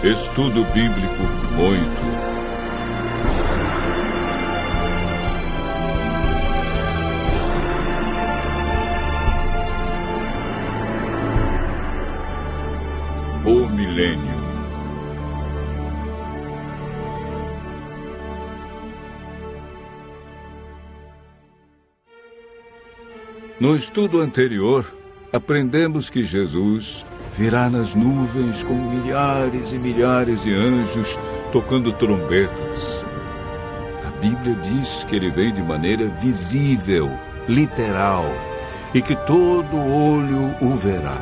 Estudo Bíblico 8. O milênio. No estudo anterior, aprendemos que Jesus virá nas nuvens com milhares e milhares de anjos tocando trombetas. A Bíblia diz que ele vem de maneira visível, literal, e que todo olho o verá.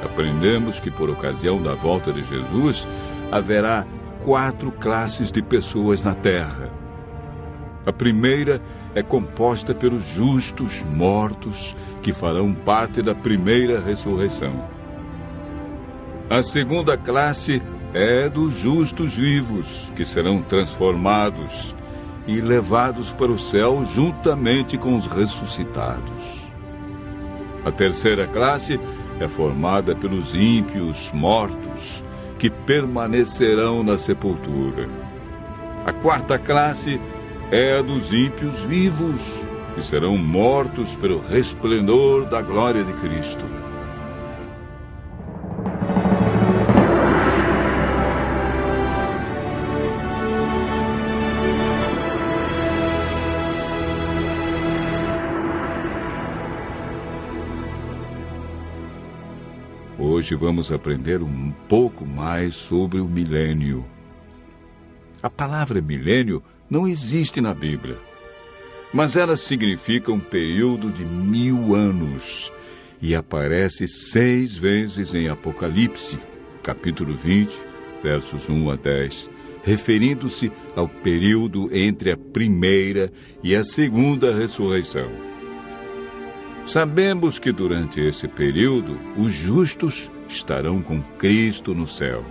Aprendemos que por ocasião da volta de Jesus, haverá 4 classes de pessoas na terra. A primeira é composta pelos justos mortos, que farão parte da primeira ressurreição. A segunda classe é dos justos vivos, que serão transformados e levados para o céu juntamente com os ressuscitados. A terceira classe é formada pelos ímpios mortos, que permanecerão na sepultura. A quarta classe é a dos ímpios vivos, que serão mortos pelo resplendor da glória de Cristo. Hoje vamos aprender um pouco mais sobre o milênio. A palavra milênio não existe na Bíblia, mas ela significa um período de 1000 anos e aparece 6 vezes em Apocalipse, capítulo 20, versos 1 a 10, referindo-se ao período entre a primeira e a segunda ressurreição. Sabemos que durante esse período, os justos estarão com Cristo no céu.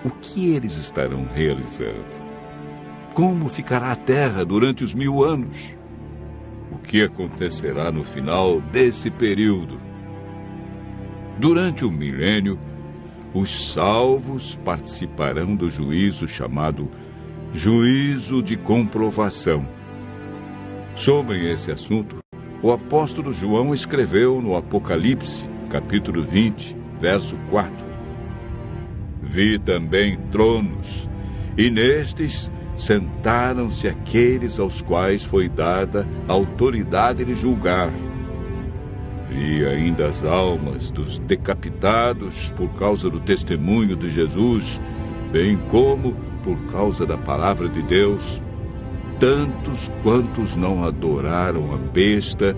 O que eles estarão realizando? Como ficará a terra durante os 1000 anos? O que acontecerá no final desse período? Durante o milênio, os salvos participarão do juízo chamado juízo de comprovação. Sobre esse assunto, o apóstolo João escreveu no Apocalipse, capítulo 20, verso 4. Vi também tronos, e nestes sentaram-se aqueles aos quais foi dada a autoridade de julgar. Vi ainda as almas dos decapitados por causa do testemunho de Jesus, bem como por causa da palavra de Deus, tantos quantos não adoraram a besta,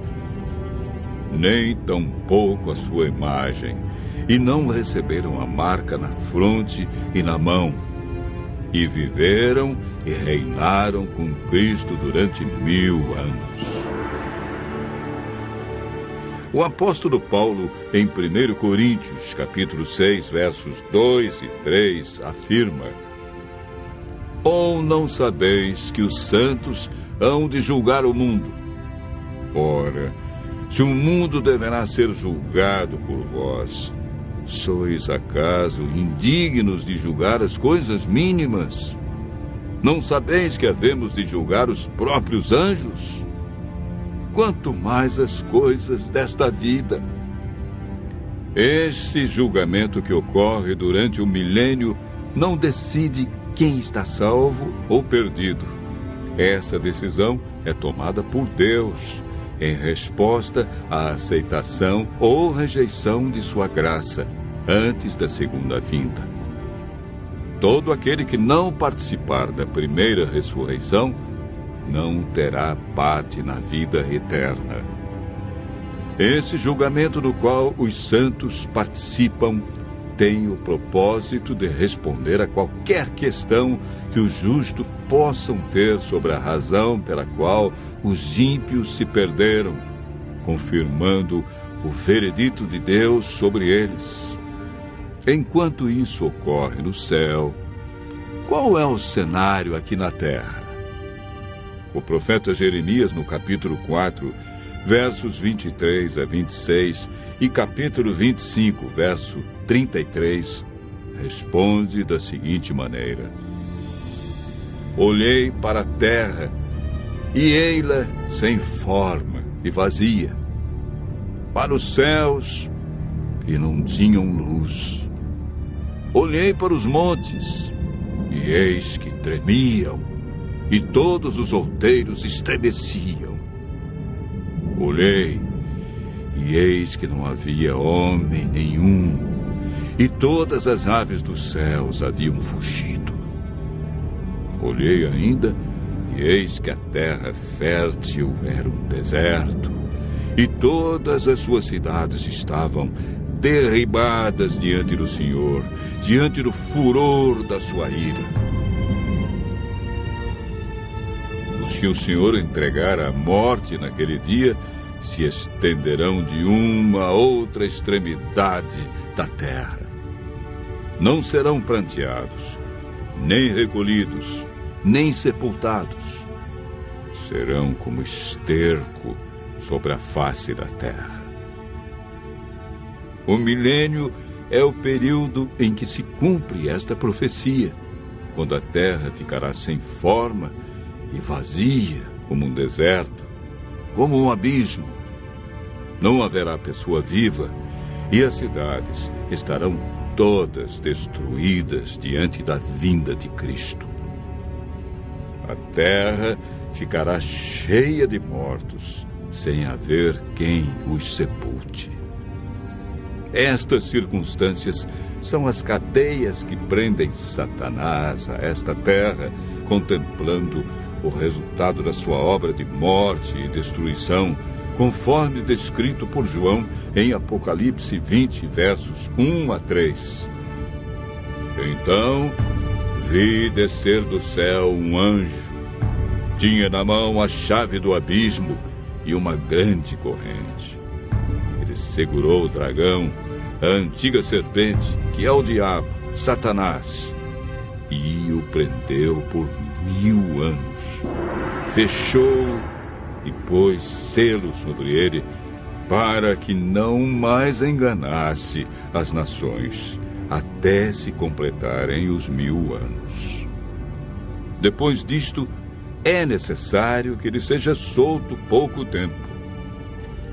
nem tampouco a sua imagem, e não receberam a marca na fronte e na mão, e viveram e reinaram com Cristo durante 1000 anos. O apóstolo Paulo, em 1 Coríntios, capítulo 6, versos 2 e 3, afirma: Ou não sabeis que os santos hão de julgar o mundo? Ora, se o mundo deverá ser julgado por vós, sois acaso indignos de julgar as coisas mínimas? Não sabeis que havemos de julgar os próprios anjos? Quanto mais as coisas desta vida. Esse julgamento que ocorre durante o milênio não decide quem está salvo ou perdido. Essa decisão é tomada por Deus, em resposta à aceitação ou rejeição de sua graça, antes da segunda vinda. Todo aquele que não participar da primeira ressurreição não terá parte na vida eterna. Esse julgamento no qual os santos participam tem o propósito de responder a qualquer questão que os justos possam ter sobre a razão pela qual os ímpios se perderam, confirmando o veredito de Deus sobre eles. Enquanto isso ocorre no céu, qual é o cenário aqui na terra? O profeta Jeremias, no capítulo 4, versos 23 a 26, e capítulo 25, verso 33, responde da seguinte maneira: olhei para a terra, e ei-la sem forma e vazia. Para os céus, e não tinham luz. Olhei para os montes, e eis que tremiam, e todos os outeiros estremeciam. Olhei, e eis que não havia homem nenhum, e todas as aves dos céus haviam fugido. Olhei ainda, e eis que a terra fértil era um deserto, e todas as suas cidades estavam derribadas diante do Senhor, diante do furor da sua ira. Os que o Senhor entregar à morte naquele dia se estenderão de uma a outra extremidade da terra. Não serão pranteados, nem recolhidos, nem sepultados. Serão como esterco sobre a face da terra. O milênio é o período em que se cumpre esta profecia, quando a terra ficará sem forma e vazia como um deserto, como um abismo. Não haverá pessoa viva e as cidades estarão todas destruídas diante da vinda de Cristo. A terra ficará cheia de mortos, sem haver quem os sepulte. Estas circunstâncias são as cadeias que prendem Satanás a esta terra, contemplando o resultado da sua obra de morte e destruição, conforme descrito por João em Apocalipse 20, versos 1 a 3. Então vi descer do céu um anjo. Tinha na mão a chave do abismo e uma grande corrente. Ele segurou o dragão, a antiga serpente, que é o diabo, Satanás, e o prendeu por 1000 anos. Fechou e pôs selo sobre ele, para que não mais enganasse as nações, até se completarem os 1000 anos. Depois disto, é necessário que ele seja solto pouco tempo.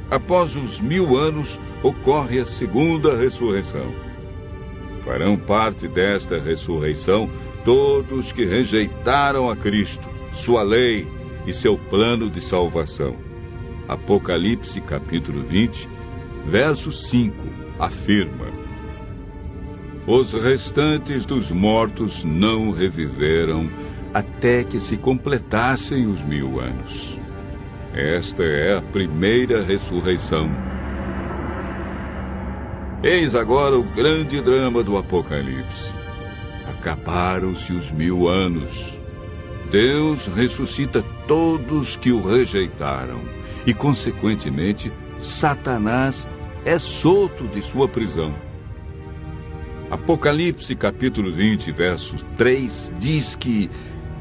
Após os 1000 anos, ocorre a segunda ressurreição. Farão parte desta ressurreição todos que rejeitaram a Cristo, sua lei e seu plano de salvação. Apocalipse capítulo 20, verso 5, afirma: os restantes dos mortos não reviveram até que se completassem os 1000 anos. Esta é a primeira ressurreição. Eis agora o grande drama do Apocalipse. Acabaram-se os 1000 anos. Deus ressuscita todos que o rejeitaram e, consequentemente, Satanás é solto de sua prisão. Apocalipse capítulo 20, verso 3, diz que,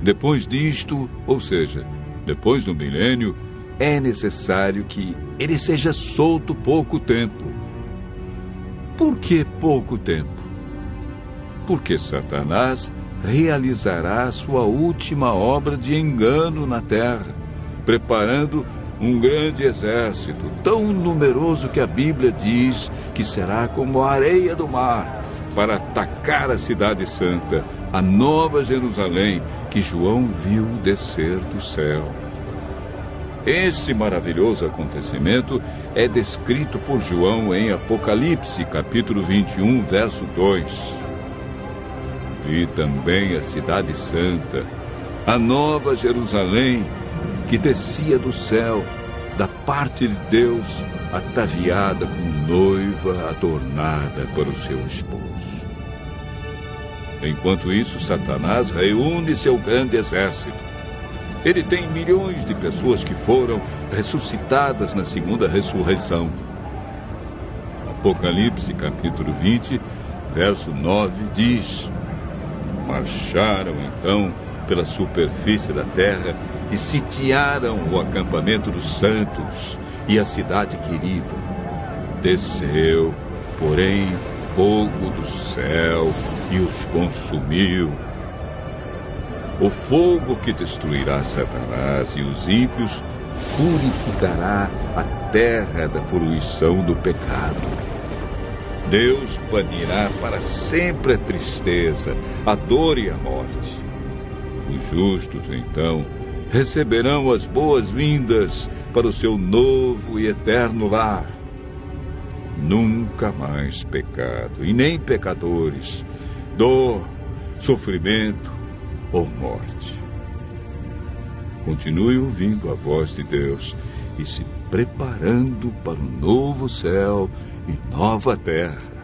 depois disto, ou seja, depois do milênio, é necessário que ele seja solto pouco tempo. Por que pouco tempo? Porque Satanás realizará a sua última obra de engano na terra, preparando um grande exército, tão numeroso que a Bíblia diz que será como a areia do mar, para atacar a cidade santa, a nova Jerusalém, que João viu descer do céu. Esse maravilhoso acontecimento é descrito por João em Apocalipse, capítulo 21, verso 2. Vi também a cidade santa, a nova Jerusalém, que descia do céu, da parte de Deus, ataviada como noiva adornada para o seu esposo. Enquanto isso, Satanás reúne seu grande exército. Ele tem milhões de pessoas que foram ressuscitadas na segunda ressurreição. Apocalipse, capítulo 20, verso 9, diz: marcharam, então, pela superfície da terra e sitiaram o acampamento dos santos e a cidade querida. Desceu, porém, fogo do céu e os consumiu. O fogo que destruirá Satanás e os ímpios purificará a terra da poluição do pecado. Deus banirá para sempre a tristeza, a dor e a morte. Os justos, então, receberão as boas-vindas para o seu novo e eterno lar. Nunca mais pecado, e nem pecadores, dor, sofrimento ou morte. Continue ouvindo a voz de Deus e se preparando para um novo céu e nova terra.